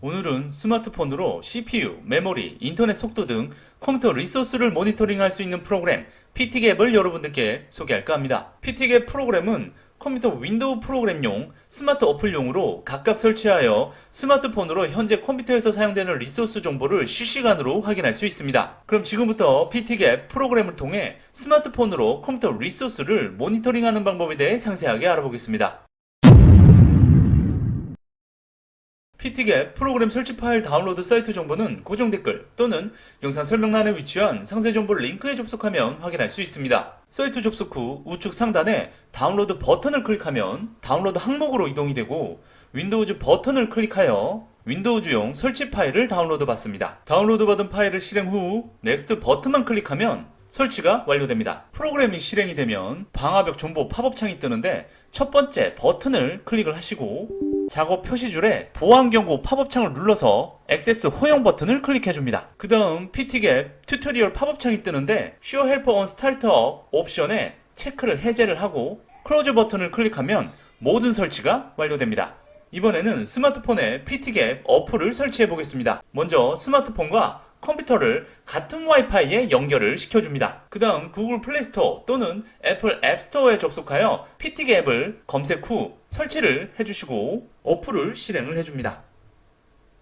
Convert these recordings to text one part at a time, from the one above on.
오늘은 스마트폰으로 CPU, 메모리, 인터넷 속도 등 컴퓨터 리소스를 모니터링할 수 있는 프로그램 PT갭을 여러분들께 소개할까 합니다. PT갭 프로그램은 컴퓨터 윈도우 프로그램용, 스마트 어플용으로 각각 설치하여 스마트폰으로 현재 컴퓨터에서 사용되는 리소스 정보를 실시간으로 확인할 수 있습니다. 그럼 지금부터 PT갭 프로그램을 통해 스마트폰으로 컴퓨터 리소스를 모니터링하는 방법에 대해 상세하게 알아보겠습니다. PT갭 프로그램 설치 파일 다운로드 사이트 정보는 고정 댓글 또는 영상 설명란에 위치한 상세 정보 링크에 접속하면 확인할 수 있습니다. 사이트 접속 후 우측 상단에 다운로드 버튼을 클릭하면 다운로드 항목으로 이동이 되고 윈도우즈 버튼을 클릭하여 윈도우즈용 설치 파일을 다운로드 받습니다. 다운로드 받은 파일을 실행 후 넥스트 버튼만 클릭하면 설치가 완료됩니다. 프로그램이 실행이 되면 방화벽 정보 팝업 창이 뜨는데 첫 번째 버튼을 클릭을 하시고 작업 표시줄에 보안 경고 팝업 창을 눌러서 액세스 허용 버튼을 클릭해줍니다. 그 다음 PT갭 튜토리얼 팝업 창이 뜨는데 Show Help on Startup 옵션에 체크를 해제를 하고 클로즈 버튼을 클릭하면 모든 설치가 완료됩니다. 이번에는 스마트폰에 PT갭 어플을 설치해 보겠습니다. 먼저 스마트폰과 컴퓨터를 같은 와이파이에 연결을 시켜줍니다. 그 다음 구글 플레이스토어 또는 애플 앱스토어에 접속하여 PT갭을 검색 후 설치를 해주시고 어플을 실행을 해줍니다.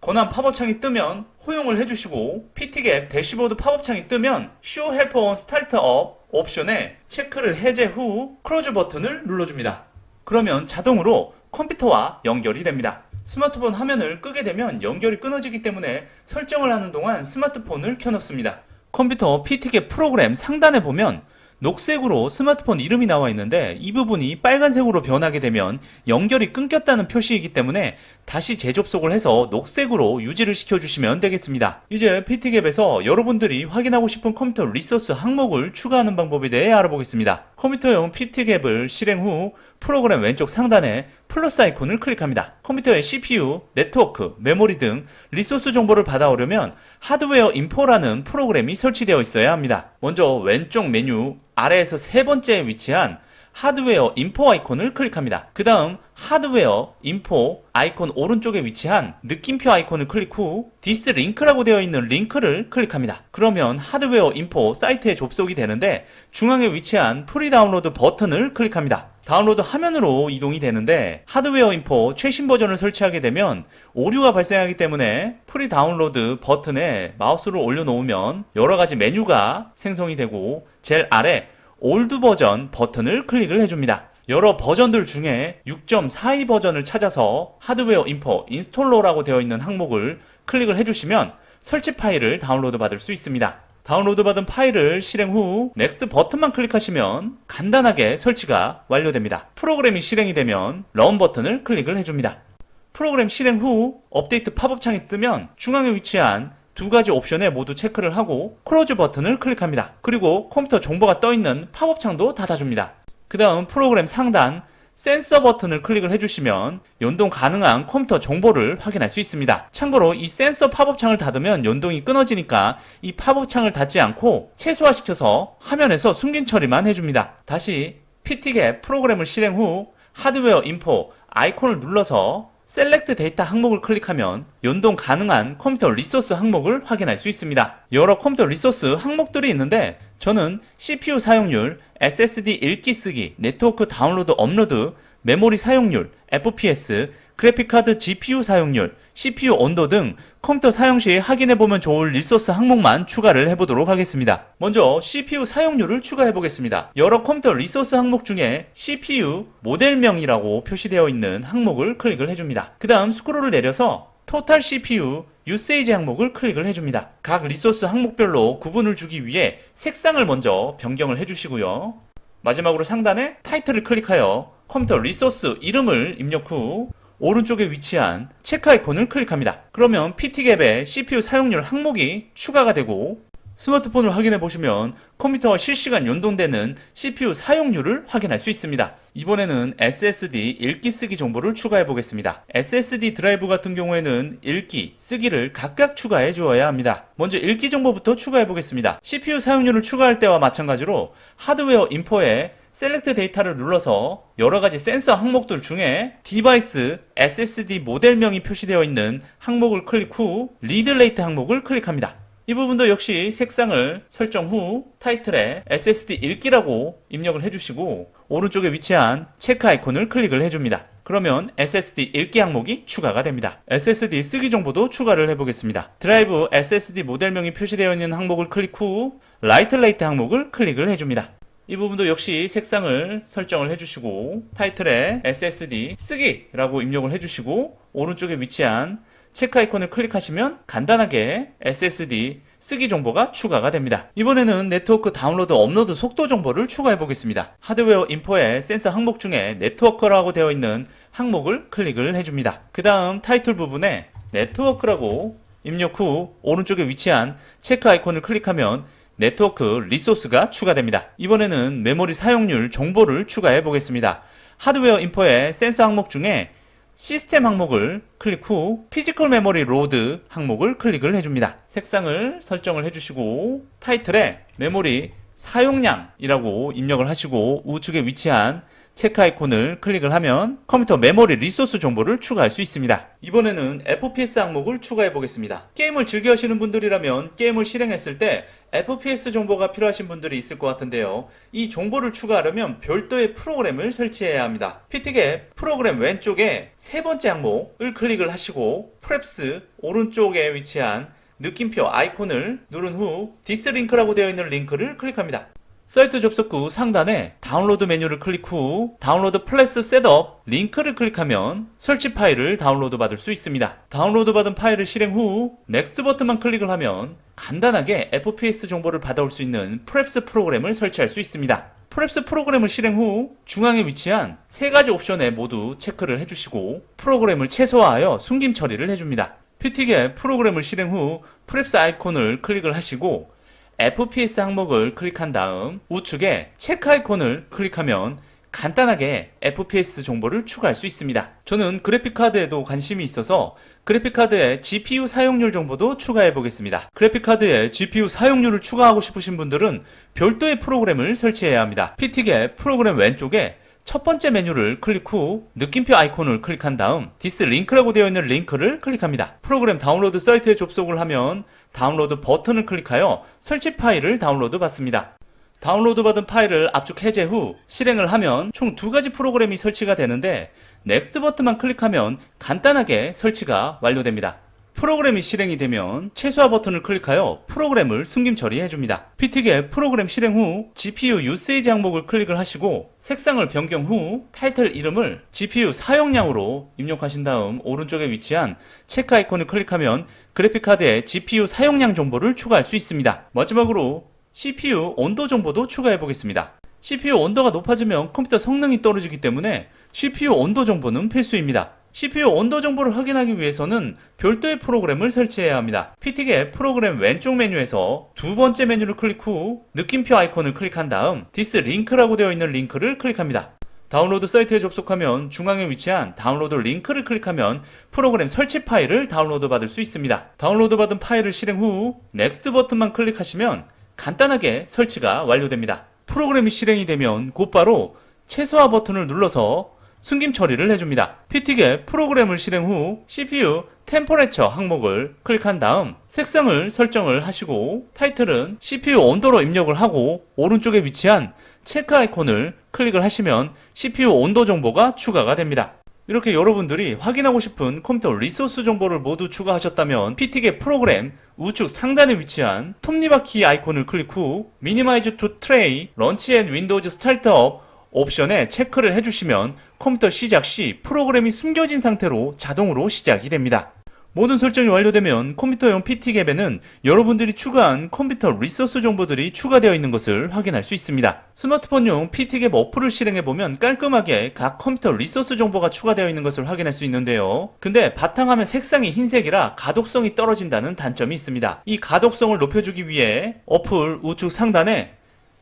권한 팝업창이 뜨면 허용을 해주시고 PT갭 대시보드 팝업창이 뜨면 Show Help on Startup 옵션에 체크를 해제 후 클로즈 버튼을 눌러줍니다. 그러면 자동으로 컴퓨터와 연결이 됩니다. 스마트폰 화면을 끄게 되면 연결이 끊어지기 때문에 설정을 하는 동안 스마트폰을 켜놓습니다. 컴퓨터 PT갭 프로그램 상단에 보면 녹색으로 스마트폰 이름이 나와 있는데 이 부분이 빨간색으로 변하게 되면 연결이 끊겼다는 표시이기 때문에 다시 재접속을 해서 녹색으로 유지를 시켜주시면 되겠습니다. 이제 PT갭에서 여러분들이 확인하고 싶은 컴퓨터 리소스 항목을 추가하는 방법에 대해 알아보겠습니다. 컴퓨터용 PT갭을 실행 후 프로그램 왼쪽 상단에 플러스 아이콘을 클릭합니다. 컴퓨터의 CPU, 네트워크, 메모리 등 리소스 정보를 받아오려면 하드웨어 인포라는 프로그램이 설치되어 있어야 합니다. 먼저 왼쪽 메뉴 아래에서 세 번째에 위치한 하드웨어 인포 아이콘을 클릭합니다. 그 다음 하드웨어 인포 아이콘 오른쪽에 위치한 느낌표 아이콘을 클릭 후 디스 링크라고 되어 있는 링크를 클릭합니다. 그러면 하드웨어 인포 사이트에 접속이 되는데 중앙에 위치한 프리 다운로드 버튼을 클릭합니다. 다운로드 화면으로 이동이 되는데 하드웨어 인포 최신 버전을 설치하게 되면 오류가 발생하기 때문에 프리 다운로드 버튼에 마우스를 올려놓으면 여러가지 메뉴가 생성이 되고 제일 아래 올드 버전 버튼을 클릭을 해줍니다. 여러 버전들 중에 6.42 버전을 찾아서 하드웨어 인포 인스톨러라고 되어 있는 항목을 클릭을 해주시면 설치 파일을 다운로드 받을 수 있습니다. 다운로드 받은 파일을 실행 후 넥스트 버튼만 클릭하시면 간단하게 설치가 완료됩니다. 프로그램이 실행이 되면 런 버튼을 클릭을 해줍니다. 프로그램 실행 후 업데이트 팝업 창이 뜨면 중앙에 위치한 두 가지 옵션에 모두 체크를 하고 클로즈 버튼을 클릭합니다. 그리고 컴퓨터 정보가 떠있는 팝업 창도 닫아줍니다. 그 다음 프로그램 상단 센서 버튼을 클릭을 해주시면 연동 가능한 컴퓨터 정보를 확인할 수 있습니다. 참고로 이 센서 팝업 창을 닫으면 연동이 끊어지니까 이 팝업 창을 닫지 않고 최소화시켜서 화면에서 숨긴 처리만 해줍니다. 다시 PT갭 프로그램을 실행 후 하드웨어 인포 아이콘을 눌러서 셀렉트 데이터 항목을 클릭하면 연동 가능한 컴퓨터 리소스 항목을 확인할 수 있습니다. 여러 컴퓨터 리소스 항목들이 있는데 저는 CPU 사용률, SSD 읽기 쓰기, 네트워크 다운로드 업로드, 메모리 사용률, FPS, 그래픽카드 GPU 사용률, CPU 온도 등 컴퓨터 사용 시 확인해보면 좋을 리소스 항목만 추가를 해보도록 하겠습니다. 먼저 CPU 사용률을 추가해보겠습니다. 여러 컴퓨터 리소스 항목 중에 CPU 모델명이라고 표시되어 있는 항목을 클릭을 해줍니다. 그 다음 스크롤을 내려서 토탈 CPU 유세이지 항목을 클릭을 해줍니다. 각 리소스 항목별로 구분을 주기 위해 색상을 먼저 변경을 해주시고요. 마지막으로 상단에 타이틀을 클릭하여 컴퓨터 리소스 이름을 입력 후 오른쪽에 위치한 체크 아이콘을 클릭합니다. 그러면 PT갭의 CPU 사용률 항목이 추가가 되고 스마트폰을 확인해 보시면 컴퓨터와 실시간 연동되는 CPU 사용률을 확인할 수 있습니다. 이번에는 SSD 읽기 쓰기 정보를 추가해 보겠습니다. SSD 드라이브 같은 경우에는 읽기, 쓰기를 각각 추가해 주어야 합니다. 먼저 읽기 정보부터 추가해 보겠습니다. CPU 사용률을 추가할 때와 마찬가지로 하드웨어 인포에 셀렉트 데이터를 눌러서 여러가지 센서 항목들 중에 디바이스 SSD 모델명이 표시되어 있는 항목을 클릭 후 리드 레이트 항목을 클릭합니다. 이 부분도 역시 색상을 설정 후 타이틀에 SSD 읽기라고 입력을 해주시고 오른쪽에 위치한 체크 아이콘을 클릭을 해줍니다. 그러면 SSD 읽기 항목이 추가가 됩니다. SSD 쓰기 정보도 추가를 해보겠습니다. 드라이브 SSD 모델명이 표시되어 있는 항목을 클릭 후 라이트 레이트 항목을 클릭을 해줍니다. 이 부분도 역시 색상을 설정을 해주시고 타이틀에 SSD 쓰기라고 입력을 해주시고 오른쪽에 위치한 체크 아이콘을 클릭하시면 간단하게 SSD 쓰기 정보가 추가가 됩니다. 이번에는 네트워크 다운로드 업로드 속도 정보를 추가해 보겠습니다. 하드웨어 인포에 센서 항목 중에 네트워크라고 되어 있는 항목을 클릭을 해줍니다. 그 다음 타이틀 부분에 네트워크라고 입력 후 오른쪽에 위치한 체크 아이콘을 클릭하면 네트워크 리소스가 추가됩니다. 이번에는 메모리 사용률 정보를 추가해 보겠습니다. 하드웨어 인포에 센서 항목 중에 시스템 항목을 클릭 후 피지컬 메모리 로드 항목을 클릭을 해줍니다. 색상을 설정을 해주시고 타이틀에 메모리 사용량이라고 입력을 하시고 우측에 위치한 체크 아이콘을 클릭을 하면 컴퓨터 메모리 리소스 정보를 추가할 수 있습니다. 이번에는 FPS 항목을 추가해 보겠습니다. 게임을 즐겨 하시는 분들이라면 게임을 실행했을 때 FPS 정보가 필요하신 분들이 있을 것 같은데요. 이 정보를 추가하려면 별도의 프로그램을 설치해야 합니다. PT개 프로그램 왼쪽에 세 번째 항목을 클릭을 하시고 프랩스 오른쪽에 위치한 느낌표 아이콘을 누른 후 디스링크라고 되어 있는 링크를 클릭합니다. 사이트 접속 후 상단에 다운로드 메뉴를 클릭 후 다운로드 플래스 셋업 링크를 클릭하면 설치 파일을 다운로드 받을 수 있습니다. 다운로드 받은 파일을 실행 후 넥스트 버튼만 클릭을 하면 간단하게 FPS 정보를 받아올 수 있는 프랩스 프로그램을 설치할 수 있습니다. 프랩스 프로그램을 실행 후 중앙에 위치한 세 가지 옵션에 모두 체크를 해주시고 프로그램을 최소화하여 숨김 처리를 해줍니다. PT개 프로그램을 실행 후 프랩스 아이콘을 클릭을 하시고 FPS 항목을 클릭한 다음 우측에 체크 아이콘을 클릭하면 간단하게 FPS 정보를 추가할 수 있습니다. 저는 그래픽카드에도 관심이 있어서 그래픽카드에 GPU 사용률 정보도 추가해 보겠습니다. 그래픽카드에 GPU 사용률을 추가하고 싶으신 분들은 별도의 프로그램을 설치해야 합니다. PT개 프로그램 왼쪽에 첫 번째 메뉴를 클릭 후 느낌표 아이콘을 클릭한 다음 디스 링크라고 되어 있는 링크를 클릭합니다. 프로그램 다운로드 사이트에 접속을 하면 다운로드 버튼을 클릭하여 설치 파일을 다운로드 받습니다. 다운로드 받은 파일을 압축 해제 후 실행을 하면 총 두 가지 프로그램이 설치가 되는데 넥스트 버튼만 클릭하면 간단하게 설치가 완료됩니다. 프로그램이 실행이 되면 최소화 버튼을 클릭하여 프로그램을 숨김 처리해줍니다. PT개 프로그램 실행 후 GPU 유세이지 항목을 클릭을 하시고 색상을 변경 후 타이틀 이름을 GPU 사용량으로 입력하신 다음 오른쪽에 위치한 체크 아이콘을 클릭하면 그래픽카드에 GPU 사용량 정보를 추가할 수 있습니다. 마지막으로 CPU 온도 정보도 추가해 보겠습니다. CPU 온도가 높아지면 컴퓨터 성능이 떨어지기 때문에 CPU 온도 정보는 필수입니다. CPU 온도 정보를 확인하기 위해서는 별도의 프로그램을 설치해야 합니다. PT개 프로그램 왼쪽 메뉴에서 두 번째 메뉴를 클릭 후 느낌표 아이콘을 클릭한 다음 디스 링크라고 되어 있는 링크를 클릭합니다. 다운로드 사이트에 접속하면 중앙에 위치한 다운로드 링크를 클릭하면 프로그램 설치 파일을 다운로드 받을 수 있습니다. 다운로드 받은 파일을 실행 후 넥스트 버튼만 클릭하시면 간단하게 설치가 완료됩니다. 프로그램이 실행이 되면 곧바로 최소화 버튼을 눌러서 숨김 처리를 해줍니다. PT개 프로그램을 실행 후 CPU 템퍼레처 항목을 클릭한 다음 색상을 설정을 하시고 타이틀은 CPU 온도로 입력을 하고 오른쪽에 위치한 체크 아이콘을 클릭을 하시면 CPU 온도 정보가 추가가 됩니다. 이렇게 여러분들이 확인하고 싶은 컴퓨터 리소스 정보를 모두 추가하셨다면 PT개 프로그램 우측 상단에 위치한 톱니바퀴 아이콘을 클릭 후 미니마이즈 투 트레이 런치 앤 윈도우즈 스타트업 옵션에 체크를 해주시면 컴퓨터 시작 시 프로그램이 숨겨진 상태로 자동으로 시작이 됩니다. 모든 설정이 완료되면 컴퓨터용 PT개에는 여러분들이 추가한 컴퓨터 리소스 정보들이 추가되어 있는 것을 확인할 수 있습니다. 스마트폰용 PT개 어플을 실행해보면 깔끔하게 각 컴퓨터 리소스 정보가 추가되어 있는 것을 확인할 수 있는데요. 근데 바탕화면 색상이 흰색이라 가독성이 떨어진다는 단점이 있습니다. 이 가독성을 높여주기 위해 어플 우측 상단에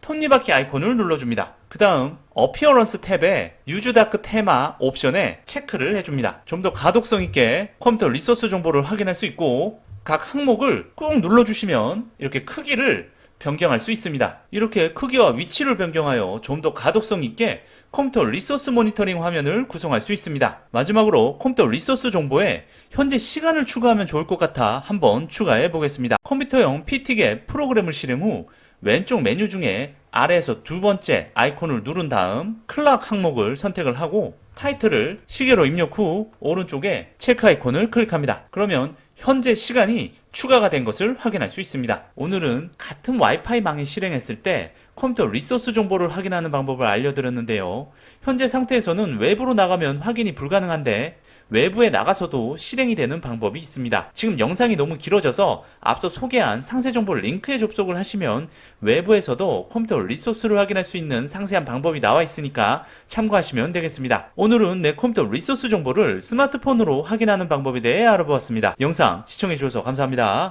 톱니바퀴 아이콘을 눌러줍니다. 그 다음 어피어런스 탭에 유즈 다크 테마 옵션에 체크를 해줍니다. 좀 더 가독성 있게 컴퓨터 리소스 정보를 확인할 수 있고 각 항목을 꾹 눌러주시면 이렇게 크기를 변경할 수 있습니다. 이렇게 크기와 위치를 변경하여 좀 더 가독성 있게 컴퓨터 리소스 모니터링 화면을 구성할 수 있습니다. 마지막으로 컴퓨터 리소스 정보에 현재 시간을 추가하면 좋을 것 같아 한번 추가해 보겠습니다. 컴퓨터용 PT개 프로그램을 실행 후 왼쪽 메뉴 중에 아래에서 두 번째 아이콘을 누른 다음 클락 항목을 선택을 하고 타이틀을 시계로 입력 후 오른쪽에 체크 아이콘을 클릭합니다. 그러면 현재 시간이 추가가 된 것을 확인할 수 있습니다. 오늘은 같은 와이파이 망에 실행했을 때 컴퓨터 리소스 정보를 확인하는 방법을 알려드렸는데요. 현재 상태에서는 외부로 나가면 확인이 불가능한데 외부에 나가서도 실행이 되는 방법이 있습니다. 지금 영상이 너무 길어져서 앞서 소개한 상세 정보 링크에 접속을 하시면 외부에서도 컴퓨터 리소스를 확인할 수 있는 상세한 방법이 나와 있으니까 참고하시면 되겠습니다. 오늘은 내 컴퓨터 리소스 정보를 스마트폰으로 확인하는 방법에 대해 알아보았습니다. 영상 시청해주셔서 감사합니다.